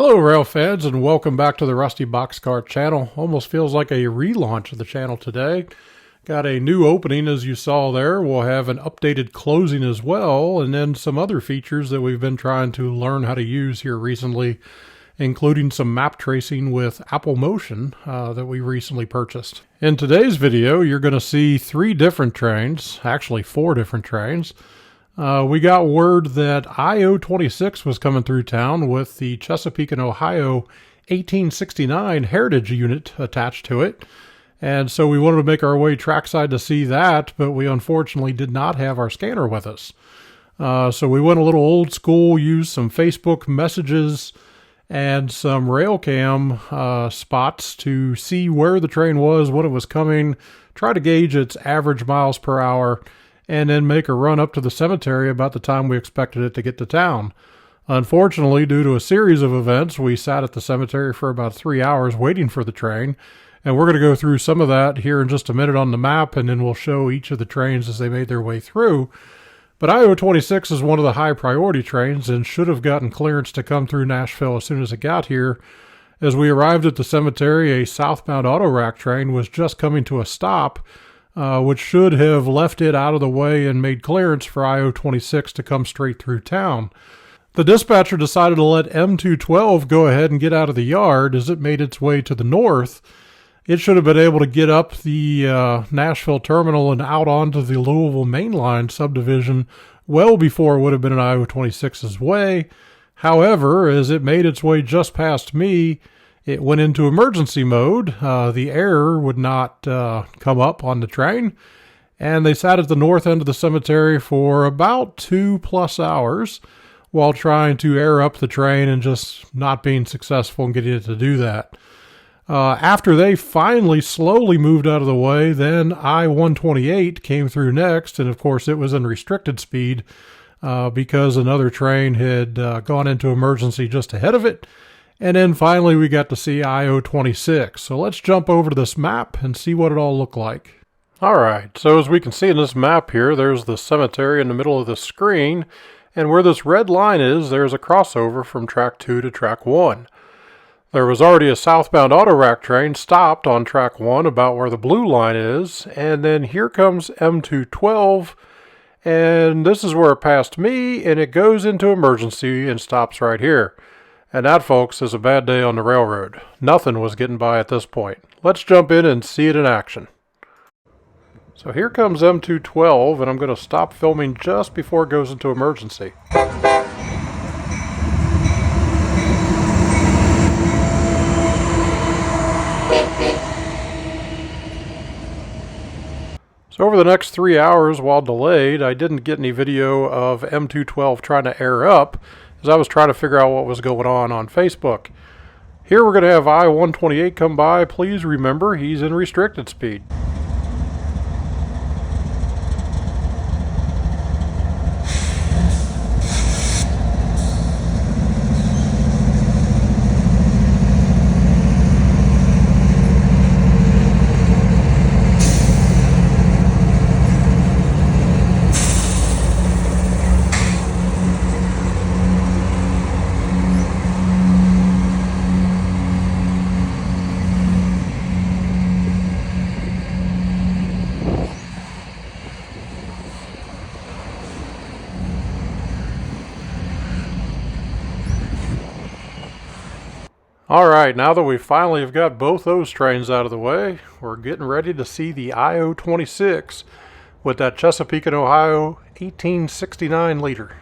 Hello rail fans, and welcome back to the Rusty Boxcar channel. Almost feels like a relaunch of the channel today. Got a new opening as you saw there. We'll have an updated closing as well, and then some other features that we've been trying to learn how to use here recently, including some map tracing with Apple Motion that we recently purchased. In today's video, you're going to see 3 different trains, actually 4 different trains. We got word that I026 was coming through town with the Chesapeake and Ohio 1869 Heritage Unit attached to it. And so we wanted to make our way trackside to see that, but we unfortunately did not have our scanner with us. So we went a little old school, used some Facebook messages and some rail cam spots to see where the train was, when it was coming, try to gauge its average miles per hour, and then make a run up to the cemetery about the time we expected it to get to town. Unfortunately, due to a series of events, we sat at the cemetery for about 3 hours waiting for the train, and we're going to go through some of that here in just a minute on the map, and then we'll show each of the trains as they made their way through. But I026 is one of the high priority trains and should have gotten clearance to come through Nashville as soon as it got here. As we arrived at the cemetery, a southbound auto rack train was just coming to a stop, which should have left it out of the way and made clearance for I026 to come straight through town. The dispatcher decided to let M212 go ahead and get out of the yard as it made its way to the north. It should have been able to get up the Nashville terminal and out onto the Louisville Mainline subdivision well before it would have been in I026's way. However, as it made its way just past me, it went into emergency mode. The air would not come up on the train, and they sat at the north end of the cemetery for about 2+ hours while trying to air up the train and just not being successful in getting it to do that. After they finally slowly moved out of the way, then I-128 came through next, and of course it was in restricted speed because another train had gone into emergency just ahead of it. And then finally we got to see I026. So let's jump over to this map and see what it all looked like. Alright, so as we can see in this map here, there's the cemetery in the middle of the screen. And where this red line is, there's a crossover from track 2 to track 1. There was already a southbound auto rack train stopped on track 1 about where the blue line is. And then here comes M212. And this is where it passed me, and it goes into emergency and stops right here. And that, folks, is a bad day on the railroad. Nothing was getting by at this point. Let's jump in and see it in action. So here comes M212, and I'm going to stop filming just before it goes into emergency. So over the next 3 hours while delayed, I didn't get any video of M212 trying to air up, as I was trying to figure out what was going on Facebook. Here we're going to have I-128 come by. Please remember he's in restricted speed. Alright, now that we finally have got both those trains out of the way, we're getting ready to see the I026 with that Chesapeake and Ohio 1869 liter.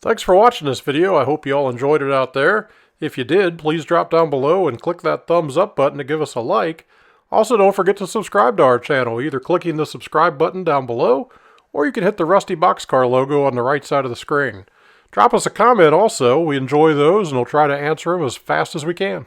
Thanks for watching this video. I hope you all enjoyed it out there. If you did, please drop down below and click that thumbs up button to give us a like. Also, don't forget to subscribe to our channel, either clicking the subscribe button down below, or you can hit the Rusty Boxcar logo on the right side of the screen. Drop us a comment also. We enjoy those, and we'll try to answer them as fast as we can.